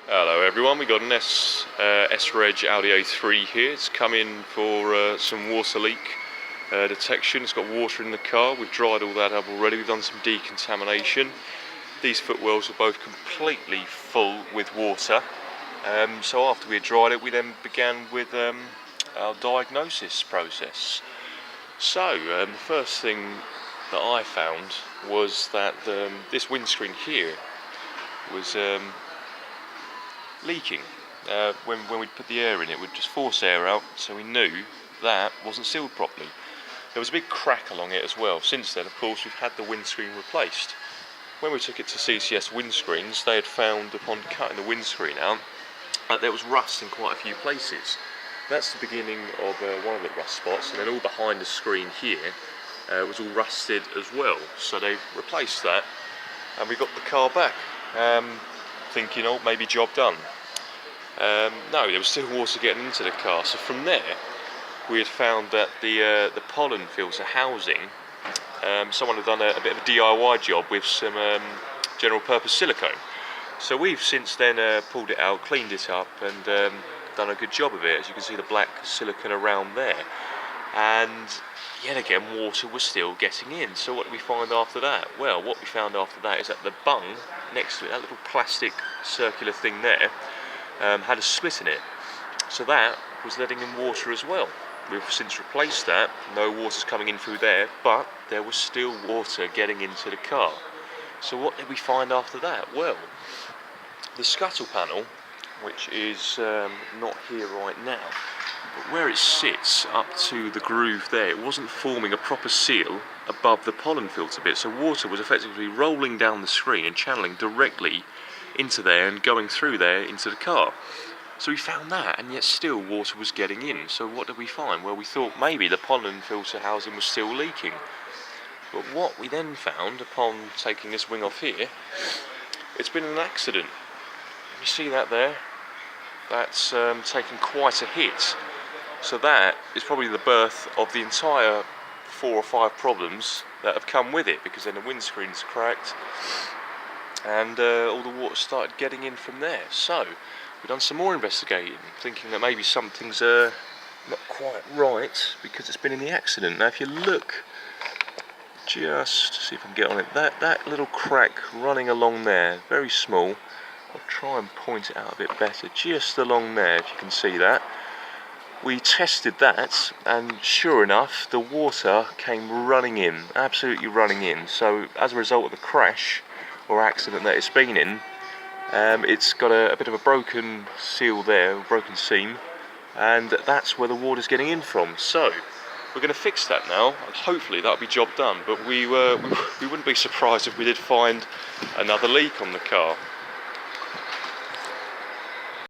Hello everyone, we got an S-Reg Audi A3 here. It's come in for some water leak detection. It's got water in the car. We've dried all that up already. We've done some decontamination. These footwells are both completely full with water. So after we had dried it, we then began with our diagnosis process. So the first thing that I found was that this windscreen here was leaking. When we'd put the air in, it would just force air out, so we knew that wasn't sealed properly. There was a big crack along it as well. Since then, of course, we've had the windscreen replaced. When we took it to CCS Windscreens, they had found, upon cutting the windscreen out, that there was rust in quite a few places. That's the beginning of one of the rust spots, and then all behind the screen here was all rusted as well. So they replaced that, and we got the car back, thinking, oh, maybe job done. No, there was still water getting into the car. So from there, we had found that the pollen filter housing, someone had done a bit of a DIY job with some general purpose silicone. So we've since then pulled it out, cleaned it up, and done a good job of it. As you can see, the black silicone around there, and yet again water was still getting in. So what did we find after that? Well, what we found after that is that the bung next to it, that little plastic circular thing there, had a split in it. So that was letting in water as well. We've since replaced that. No water's coming in through there, but there was still water getting into the car. So what did we find after that? Well, the scuttle panel, which is not here right now, but where it sits up to the groove there, it wasn't forming a proper seal above the pollen filter bit, so water was effectively rolling down the screen and channeling directly into there and going through there into the car. So we found that, and yet still water was getting in. So what did we find? Well, we thought maybe the pollen filter housing was still leaking. But what we then found upon taking this wing off here, it's been an accident. You see that there? That's taken quite a hit. So that is probably the birth of the entire 4 or 5 problems that have come with it, because then the windscreen's cracked and all the water started getting in from there. So we've done some more investigating, thinking that maybe something's not quite right because it's been in the accident. Now if you look, just see if I can get on it, that little crack running along there, very small. I'll try and point it out a bit better, just along there, if you can see that. We tested that, and sure enough, the water came running in, absolutely running in. So as a result of the crash or accident that it's been in, it's got a bit of a broken seal there, a broken seam, and that's where the water's getting in from. So we're going to fix that now, and hopefully that'll be job done. But we wouldn't be surprised if we did find another leak on the car.